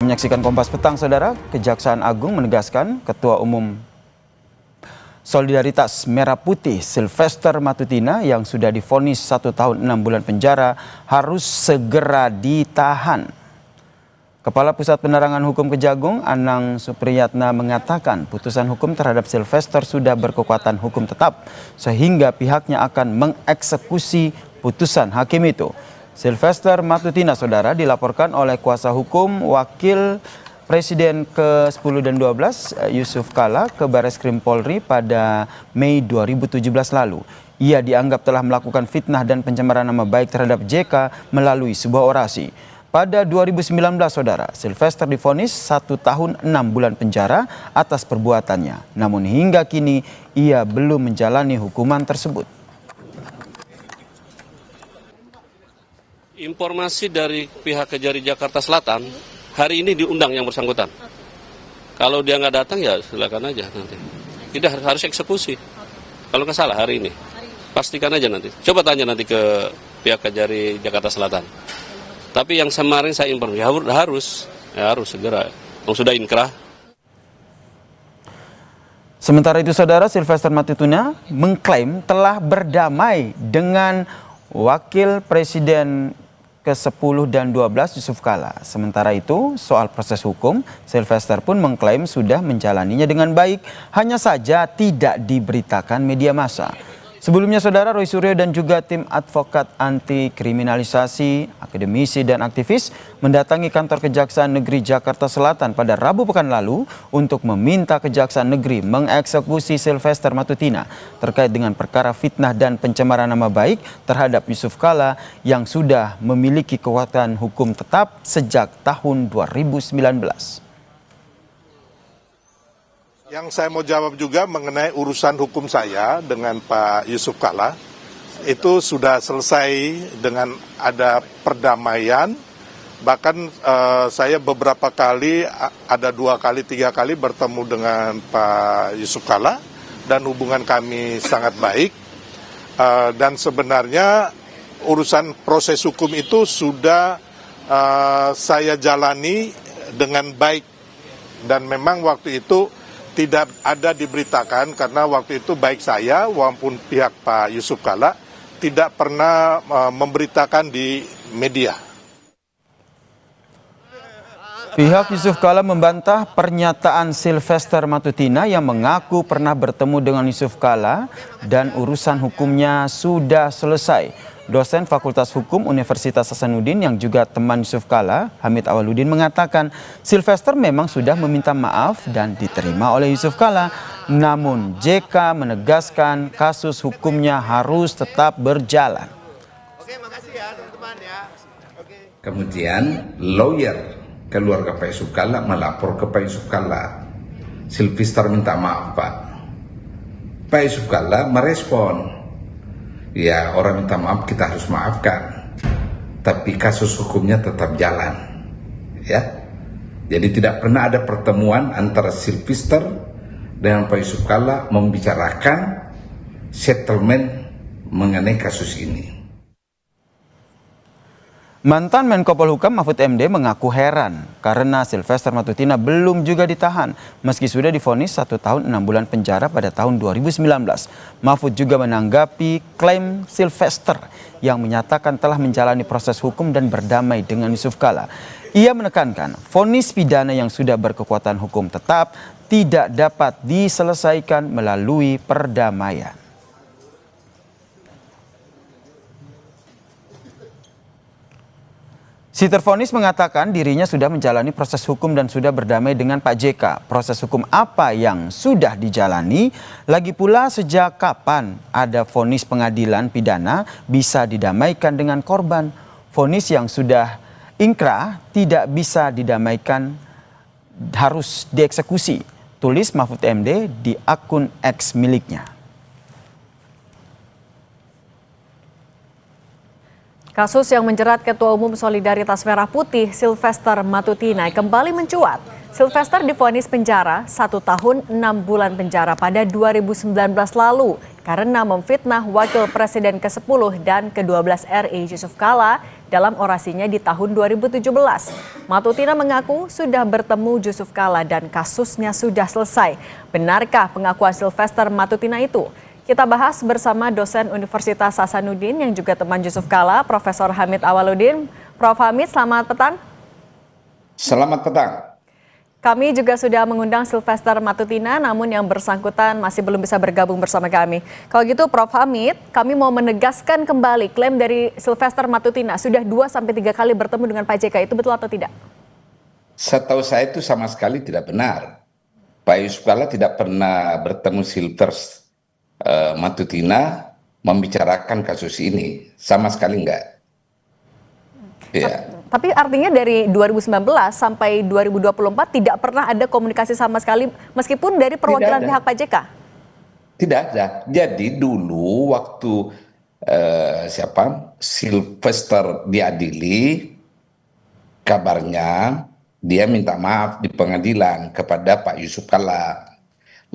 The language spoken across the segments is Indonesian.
Masih menyaksikan Kompas Petang, Saudara. Kejaksaan Agung menegaskan Ketua Umum Solidaritas Merah Putih Sylvester Matutina yang sudah divonis 1 tahun 6 bulan penjara harus segera ditahan. Kepala Pusat Penerangan Hukum Kejagung, Anang Supriyatna, mengatakan putusan hukum terhadap Sylvester sudah berkekuatan hukum tetap sehingga pihaknya akan mengeksekusi putusan hakim itu. Sylvester Matutina, Saudara, dilaporkan oleh kuasa hukum Wakil Presiden ke-10 dan 12 Yusuf Kalla ke Barreskrim Polri pada Mei 2017 lalu. Ia dianggap telah melakukan fitnah dan pencemaran nama baik terhadap JK melalui sebuah orasi. Pada 2019, Saudara, Sylvester divonis 1 tahun 6 bulan penjara atas perbuatannya. Namun hingga kini ia belum menjalani hukuman tersebut. Informasi dari pihak Kejari Jakarta Selatan, hari ini diundang yang bersangkutan. Kalau dia nggak datang ya silakan aja nanti. Tidak harus eksekusi. Kalau nggak salah hari ini. Pastikan aja nanti. Coba tanya nanti ke pihak Kejari Jakarta Selatan. Tapi yang kemarin saya informasi harus segera. Sudah inkrah. Sementara itu, Saudara, Sylvester Matutina mengklaim telah berdamai dengan Wakil Presiden ke-10 dan 12 Yusuf Kalla. Sementara itu, soal proses hukum, Sylvester pun mengklaim sudah menjalaninya dengan baik, hanya saja tidak diberitakan media massa. Sebelumnya, Saudara, Roy Suryo dan juga tim advokat anti kriminalisasi, akademisi dan aktivis mendatangi kantor Kejaksaan Negeri Jakarta Selatan pada Rabu pekan lalu untuk meminta Kejaksaan Negeri mengeksekusi Sylvester Matutina terkait dengan perkara fitnah dan pencemaran nama baik terhadap Yusuf Kalla yang sudah memiliki kekuatan hukum tetap sejak tahun 2019. Yang saya mau jawab juga mengenai urusan hukum saya dengan Pak Yusuf Kalla, itu sudah selesai dengan ada perdamaian. Bahkan saya beberapa kali, ada 2 kali, 3 kali bertemu dengan Pak Yusuf Kalla dan hubungan kami sangat baik. Dan sebenarnya urusan proses hukum itu sudah saya jalani dengan baik. Dan memang waktu itu tidak ada diberitakan karena waktu itu baik saya maupun pihak Pak Yusuf Kalla tidak pernah memberitakan di media. Pihak Yusuf Kalla membantah pernyataan Sylvester Matutina yang mengaku pernah bertemu dengan Yusuf Kalla dan urusan hukumnya sudah selesai. Dosen Fakultas Hukum Universitas Hasanuddin yang juga teman Yusuf Kalla, Hamid Awaludin, mengatakan Sylvester memang sudah meminta maaf dan diterima oleh Yusuf Kalla. Namun JK menegaskan kasus hukumnya harus tetap berjalan. Oke, makasih ya teman-teman ya. Oke. Kemudian lawyer keluarga Pak Yusuf Kalla melapor ke Pak Yusuf Kalla. Sylvester minta maaf, Pak. Pak Yusuf Kalla merespon, ya, orang minta maaf kita harus maafkan, tapi kasus hukumnya tetap jalan, ya. Jadi tidak pernah ada pertemuan antara Sylvester dengan Pak Yusuf Kalla membicarakan settlement mengenai kasus ini. Mantan Menko Polhukam Mahfud MD mengaku heran karena Sylvester Matutina belum juga ditahan meski sudah divonis 1 tahun 6 bulan penjara pada tahun 2019. Mahfud juga menanggapi klaim Sylvester yang menyatakan telah menjalani proses hukum dan berdamai dengan Yusuf Kalla. Ia menekankan vonis pidana yang sudah berkekuatan hukum tetap tidak dapat diselesaikan melalui perdamaian. Si tervonis mengatakan dirinya sudah menjalani proses hukum dan sudah berdamai dengan Pak JK. Proses hukum apa yang sudah dijalani? Lagi pula sejak kapan ada vonis pengadilan pidana bisa didamaikan dengan korban? Vonis yang sudah inkrah tidak bisa didamaikan, harus dieksekusi. Tulis Mahfud MD di akun X miliknya. Kasus yang menjerat Ketua Umum Solidaritas Merah Putih Sylvester Matutina kembali mencuat. Sylvester divonis penjara 1 tahun 6 bulan penjara pada 2019 lalu karena memfitnah Wakil Presiden ke-10 dan ke-12 RI Yusuf Kalla dalam orasinya di tahun 2017. Matutina mengaku sudah bertemu Jusuf Kalla dan kasusnya sudah selesai. Benarkah pengakuan Sylvester Matutina itu? Kita bahas bersama dosen Universitas Hasanuddin yang juga teman Jusuf Kalla, Profesor Hamid Awaludin. Prof. Hamid, selamat petang. Selamat petang. Kami juga sudah mengundang Sylvester Matutina, namun yang bersangkutan masih belum bisa bergabung bersama kami. Kalau gitu Prof. Hamid, kami mau menegaskan kembali klaim dari Sylvester Matutina sudah 2-3 kali bertemu dengan Pak JK, itu betul atau tidak? Setahu saya itu sama sekali tidak benar. Pak Yusuf Kalla tidak pernah bertemu Sylvester Matutina membicarakan kasus ini, sama sekali enggak. Ya. Tapi artinya dari 2019 sampai 2024 tidak pernah ada komunikasi sama sekali meskipun dari perwakilan pihak Pak JK? Tidak ada. Jadi dulu waktu Sylvester diadili, kabarnya dia minta maaf di pengadilan kepada Pak Yusuf Kalla.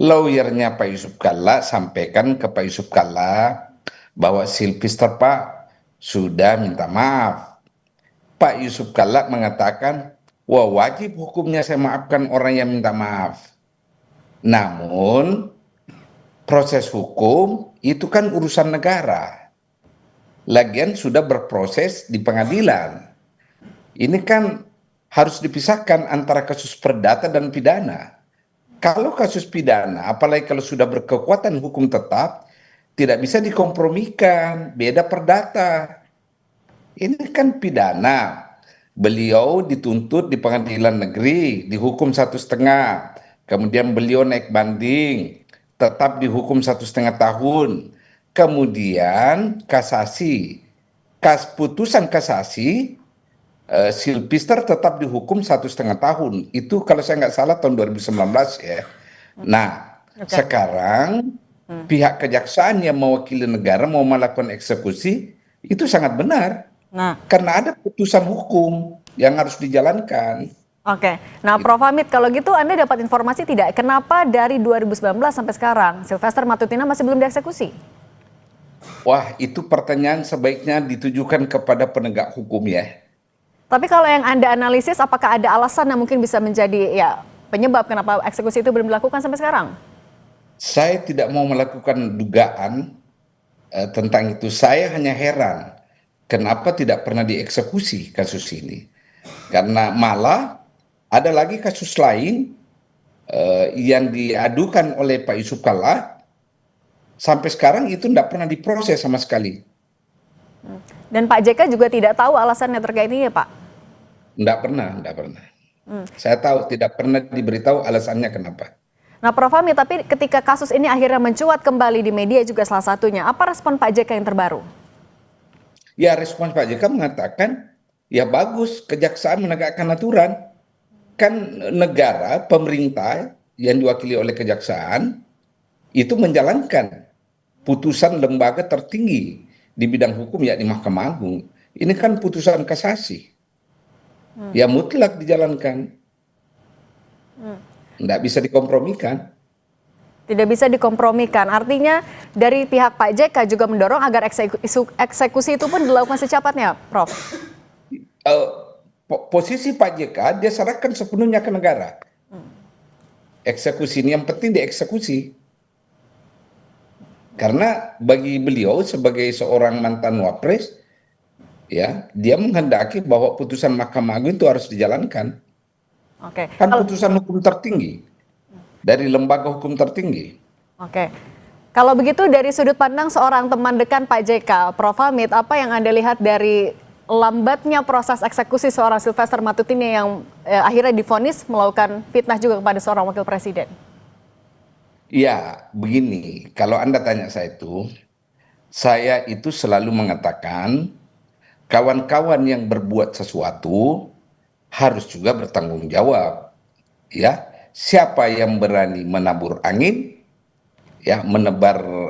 Lawyernya Pak Yusuf Kalla sampaikan ke Pak Yusuf Kalla bahwa Sylvester Pak sudah minta maaf. Pak Yusuf Kalla mengatakan, wah wajib hukumnya saya maafkan orang yang minta maaf. Namun proses hukum itu kan urusan negara. Lagian sudah berproses di pengadilan. Ini kan harus dipisahkan antara kasus perdata dan pidana. Kalau kasus pidana, apalagi kalau sudah berkekuatan hukum tetap, tidak bisa dikompromikan, beda perdata. Ini kan pidana. Beliau dituntut di pengadilan negeri, dihukum 1,5. Kemudian beliau naik banding, tetap dihukum 1,5 tahun. Kemudian kasasi. Putusan kasasi, Sylvester tetap dihukum 1,5 tahun. Itu kalau saya nggak salah tahun 2019 ya. Nah, sekarang pihak kejaksaan yang mewakili negara mau melakukan eksekusi, itu sangat benar. Karena ada putusan hukum yang harus dijalankan. Oke, nah Prof. Hamid, kalau gitu Anda dapat informasi tidak kenapa dari 2019 sampai sekarang Sylvester Matutina masih belum dieksekusi? Wah, itu pertanyaan sebaiknya ditujukan kepada penegak hukum ya. Tapi kalau yang Anda analisis, apakah ada alasan yang mungkin bisa menjadi penyebab kenapa eksekusi itu belum dilakukan sampai sekarang? Saya tidak mau melakukan dugaan tentang itu. Saya hanya heran kenapa tidak pernah dieksekusi kasus ini. Karena malah ada lagi kasus lain yang diadukan oleh Pak Yusuf Kalla, sampai sekarang itu tidak pernah diproses sama sekali. Dan Pak JK juga tidak tahu alasannya terkait ini ya Pak? Tidak pernah. Saya tahu tidak pernah diberitahu alasannya kenapa. Nah Prof. Hamid, tapi ketika kasus ini akhirnya mencuat kembali di media juga salah satunya, apa respon Pak JK yang terbaru? Ya, respons Pak JK mengatakan, ya bagus kejaksaan menegakkan aturan. Kan negara, pemerintah yang diwakili oleh kejaksaan, itu menjalankan putusan lembaga tertinggi di bidang hukum, yakni Mahkamah Agung. Ini kan putusan kasasi. Ya mutlak dijalankan. Tidak bisa dikompromikan. Tidak bisa dikompromikan. Artinya dari pihak Pak JK juga mendorong agar eksekusi itu pun dilakukan secepatnya, Prof. Posisi Pak JK dia serahkan sepenuhnya ke negara. Eksekusi ini yang penting dieksekusi. Karena bagi beliau sebagai seorang mantan wapres, ya dia menghendaki bahwa putusan Mahkamah Agung itu harus dijalankan. Oke. Kan putusan hukum tertinggi. Dari lembaga hukum tertinggi. Oke. Kalau begitu dari sudut pandang seorang teman dekat Pak JK, Prof. Hamid, apa yang Anda lihat dari lambatnya proses eksekusi seorang Sylvester Matutina yang akhirnya divonis melakukan fitnah juga kepada seorang wakil presiden? Ya, begini, kalau Anda tanya saya itu selalu mengatakan kawan-kawan yang berbuat sesuatu harus juga bertanggung jawab. Ya. Siapa yang berani menabur angin, ya menabur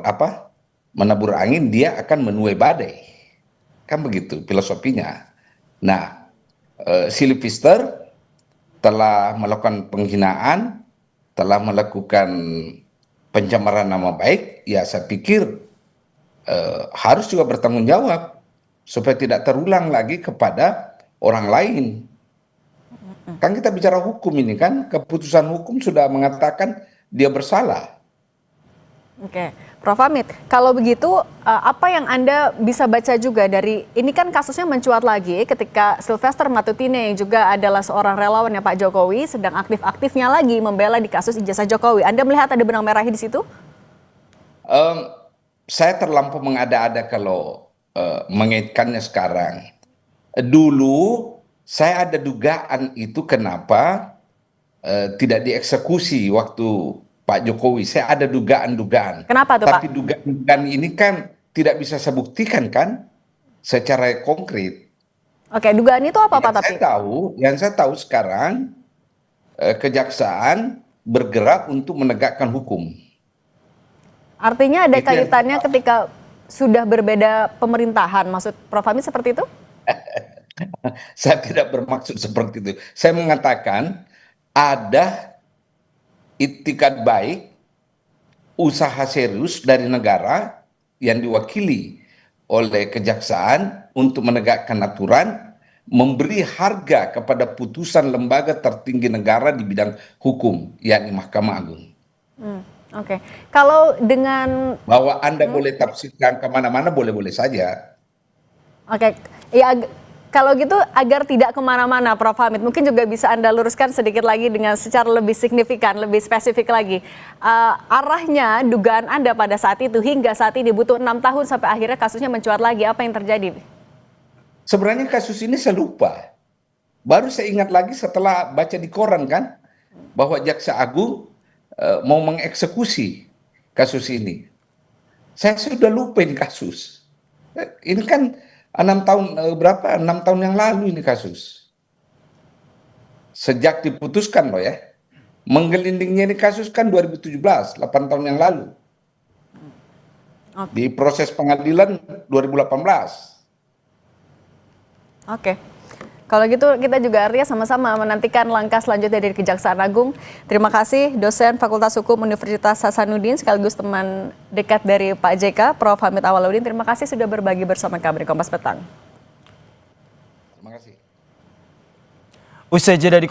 angin dia akan menuai badai, kan begitu filosofinya. Nah, Sylvester telah melakukan penghinaan, telah melakukan pencemaran nama baik, ya saya pikir harus juga bertanggung jawab. supaya tidak terulang lagi kepada orang lain. Kan kita bicara hukum ini kan, keputusan hukum sudah mengatakan dia bersalah. Oke, Prof. Hamid, kalau begitu apa yang Anda bisa baca juga dari, ini kan kasusnya mencuat lagi ketika Sylvester Matutina yang juga adalah seorang relawan ya Pak Jokowi sedang aktif-aktifnya lagi membela di kasus ijazah Jokowi. Anda melihat ada benang merahnya di situ? Saya terlampau mengada-ada kalau mengaitkannya sekarang. Dulu saya ada dugaan itu kenapa tidak dieksekusi waktu Pak Jokowi. Saya ada dugaan-dugaan. Kenapa tuh, Pak? Tapi dugaan-dugaan ini kan tidak bisa saya buktikan kan secara konkret. Oke, dugaan itu apa Pak tapi? Yang saya tahu sekarang kejaksaan bergerak untuk menegakkan hukum. Artinya ada Itu yang kaitannya ketika sudah berbeda pemerintahan, maksud Prof. Hamid seperti itu? Saya tidak bermaksud seperti itu. Saya mengatakan ada itikat baik, usaha serius dari negara yang diwakili oleh kejaksaan untuk menegakkan aturan, memberi harga kepada putusan lembaga tertinggi negara di bidang hukum, yakni Mahkamah Agung. Oke, kalau dengan Bahwa Anda boleh tafsirkan kemana-mana, boleh-boleh saja. Oke, ya kalau gitu agar tidak kemana-mana Prof. Hamid, mungkin juga bisa Anda luruskan sedikit lagi dengan secara lebih signifikan, lebih spesifik lagi. Arahnya, dugaan Anda pada saat itu hingga saat ini butuh 6 tahun sampai akhirnya kasusnya mencuat lagi, apa yang terjadi? Sebenarnya kasus ini saya lupa. Baru saya ingat lagi setelah baca di koran kan, bahwa Jaksa Agung mau mengeksekusi kasus ini. Saya sudah lupa ini kasus. Ini kan 6 tahun yang lalu ini kasus. Sejak diputuskan loh ya. Menggelindingnya ini kasus kan 2017, 8 tahun yang lalu. Oke. Di proses pengadilan 2018. Oke. Kalau gitu kita juga artinya sama-sama menantikan langkah selanjutnya dari Kejaksaan Agung. Terima kasih dosen Fakultas Hukum Universitas Hasanuddin sekaligus teman dekat dari Pak JK, Prof. Hamid Awaludin. Terima kasih sudah berbagi bersama kami di Kompas Petang. Terima kasih. Usai jeda di